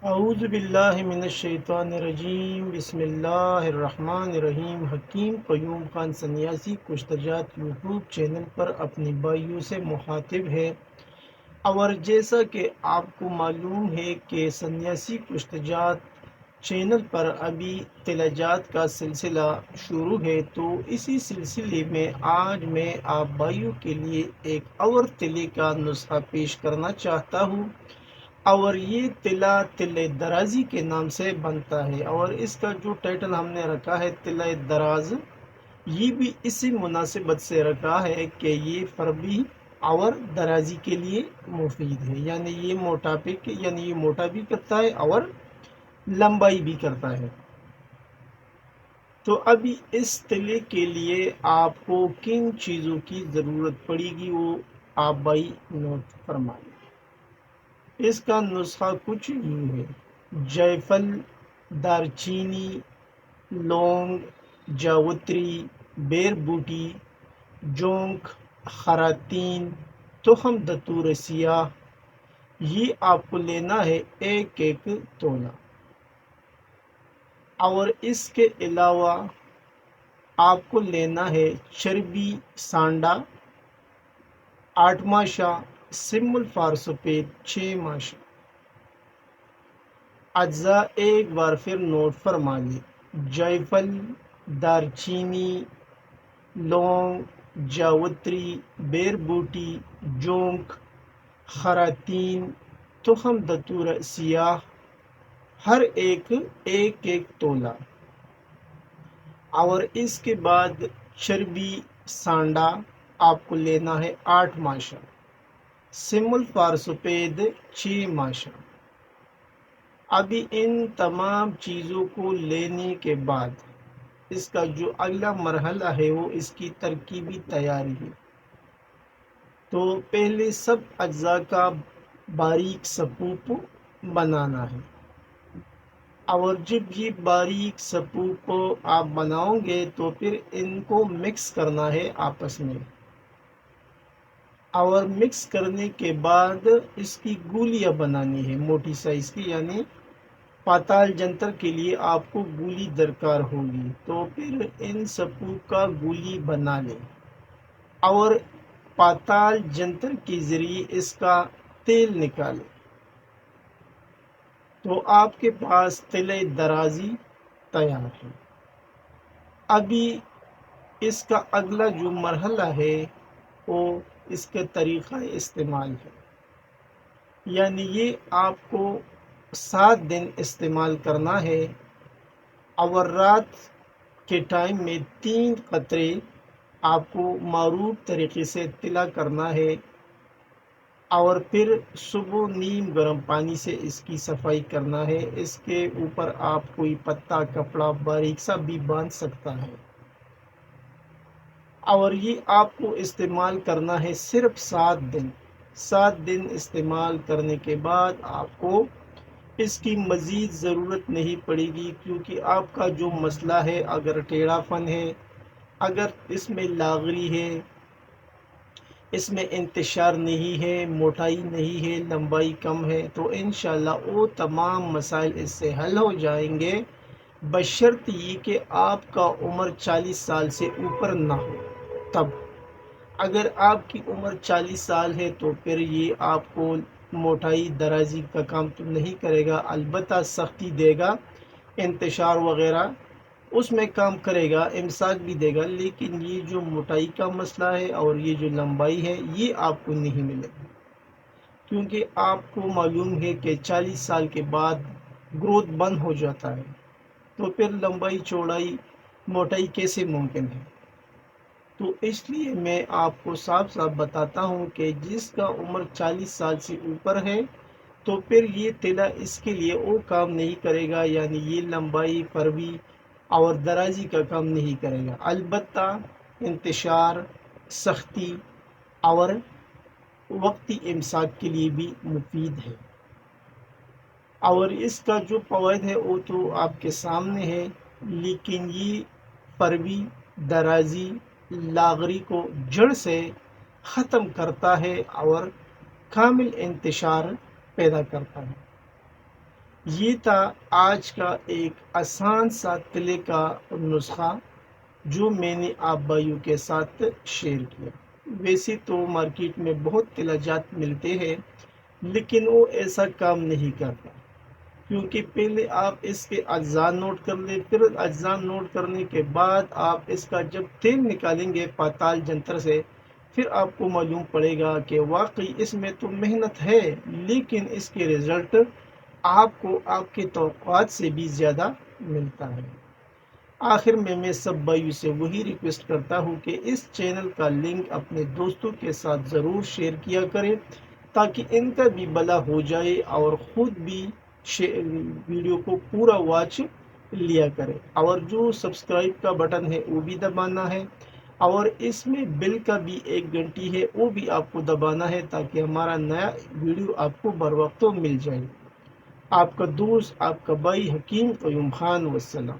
اعوذ باللہ من الشیطان الرجیم، بسم اللہ الرحمن الرحیم۔ حکیم قیوم خان سنیاسی کشتجات یوٹیوب چینل پر اپنے بھائیوں سے مخاطب ہے، اور جیسا کہ آپ کو معلوم ہے کہ سنیاسی کشتجات چینل پر ابھی تلاجات کا سلسلہ شروع ہے، تو اسی سلسلے میں آج میں آپ بھائیوں کے لیے ایک اور تلے کا نسخہ پیش کرنا چاہتا ہوں، اور یہ تلا تلے درازی کے نام سے بنتا ہے، اور اس کا جو ٹائٹل ہم نے رکھا ہے تلے دراز، یہ بھی اسی مناسبت سے رکھا ہے کہ یہ فربی اور درازی کے لیے مفید ہے، یعنی یہ موٹا بھی کرتا ہے اور لمبائی بھی کرتا ہے۔ تو ابھی اس تلے کے لیے آپ کو کن چیزوں کی ضرورت پڑے گی وہ آپ بھائی نوٹ فرمائیں۔ اس کا نسخہ کچھ یوں ہے: جائفل، دارچینی، لونگ، جاوتری، بیر بوٹی، جونک، خراتین، تخم دتور سیاہ، یہ آپ کو لینا ہے ایک ایک تولہ۔ اور اس کے علاوہ آپ کو لینا ہے چربی سانڈا 8 ماشا، سم الفار سفید 6 ماشا۔ اجزاء ایک بار پھر نوٹ فرما لیں: جائفل، دارچینی، لونگ، جاوتری، بیر بوٹی، جونک، خراتین، تخم دتور سیاہ، ہر ایک ایک ایک تولہ۔ اور اس کے بعد چربی سانڈا آپ کو لینا ہے 8 ماشا، سم الفار سفید 6 ماشا۔ ابھی ان تمام چیزوں کو لینے کے بعد اس کا جو اگلا مرحلہ ہے وہ اس کی ترکیبی تیاری ہے۔ تو پہلے سب اجزاء کا باریک سپوپ بنانا ہے، اور جب یہ باریک سپوپ کو آپ بناؤ گے تو پھر ان کو مکس کرنا ہے آپس میں، اور مکس کرنے کے بعد اس کی گولیاں بنانی ہے موٹی سائز کی، یعنی پاتال جنتر کے لیے آپ کو گولی درکار ہوگی۔ تو پھر ان سپو کا گولی بنا لیں، اور پاتال جنتر کے ذریعے اس کا تیل نکالیں، تو آپ کے پاس تلے درازی تیار ہے۔ ابھی اس کا اگلا جو مرحلہ ہے وہ اس کے طریقہ استعمال ہے، یعنی یہ آپ کو 7 دن استعمال کرنا ہے، اور رات کے ٹائم میں 3 قطرے آپ کو معروف طریقے سے تلا کرنا ہے، اور پھر صبح نیم گرم پانی سے اس کی صفائی کرنا ہے۔ اس کے اوپر آپ کوئی پتہ کپڑا باریک سا بھی باندھ سکتا ہے، اور یہ آپ کو استعمال کرنا ہے صرف 7 دن۔ 7 دن استعمال کرنے کے بعد آپ کو اس کی مزید ضرورت نہیں پڑے گی، کیونکہ آپ کا جو مسئلہ ہے، اگر ٹیڑھا پن ہے، اگر اس میں لاغری ہے، اس میں انتشار نہیں ہے، موٹائی نہیں ہے، لمبائی کم ہے، تو انشاءاللہ وہ تمام مسائل اس سے حل ہو جائیں گے، بشرط یہ کہ آپ کا عمر 40 سال سے اوپر نہ ہو تب۔ اگر آپ کی عمر 40 سال ہے تو پھر یہ آپ کو موٹائی درازی کا کام تو نہیں کرے گا، البتہ سختی دے گا، انتشار وغیرہ اس میں کام کرے گا، امساک بھی دے گا، لیکن یہ جو موٹائی کا مسئلہ ہے اور یہ جو لمبائی ہے یہ آپ کو نہیں ملے گا، کیونکہ آپ کو معلوم ہے کہ 40 سال کے بعد گروتھ بند ہو جاتا ہے، تو پھر لمبائی چوڑائی موٹائی کیسے ممکن ہے؟ تو اس لیے میں آپ کو صاف صاف بتاتا ہوں کہ جس کا عمر 40 سال سے اوپر ہے تو پھر یہ تلا اس کے لیے وہ کام نہیں کرے گا، یعنی یہ لمبائی، فروی اور درازی کا کام نہیں کرے گا، البتہ انتشار، سختی اور وقتی امساک کے لیے بھی مفید ہے۔ اور اس کا جو فوائد ہے وہ تو آپ کے سامنے ہے، لیکن یہ فروی، درازی، لاغری کو جڑ سے ختم کرتا ہے اور کامل انتشار پیدا کرتا ہے۔ یہ تھا آج کا ایک آسان سا تلے کا نسخہ جو میں نے آپ بھائیوں کے ساتھ شیئر کیا۔ ویسے تو مارکیٹ میں بہت تلہ جات ملتے ہیں لیکن وہ ایسا کام نہیں کرتا، کیونکہ پہلے آپ اس کے اجزاء نوٹ کر لیں، پھر اجزاء نوٹ کرنے کے بعد آپ اس کا جب تیل نکالیں گے پاتال جنتر سے، پھر آپ کو معلوم پڑے گا کہ واقعی اس میں تو محنت ہے لیکن اس کے رزلٹ آپ کو آپ کے توقعات سے بھی زیادہ ملتا ہے۔ آخر میں سب بھائیوں سے وہی ریکویسٹ کرتا ہوں کہ اس چینل کا لنک اپنے دوستوں کے ساتھ ضرور شیئر کیا کریں تاکہ ان کا بھی بھلا ہو جائے اور خود بھی ویڈیو کو پورا واچ لیا کرے، اور جو سبسکرائب کا بٹن ہے وہ بھی دبانا ہے، اور اس میں بل کا بھی ایک گھنٹی ہے وہ بھی آپ کو دبانا ہے تاکہ ہمارا نیا ویڈیو آپ کو بر وقت مل جائے۔ آپ کا دوست، آپ کا بھائی حکیم قیوم خان، والسلام۔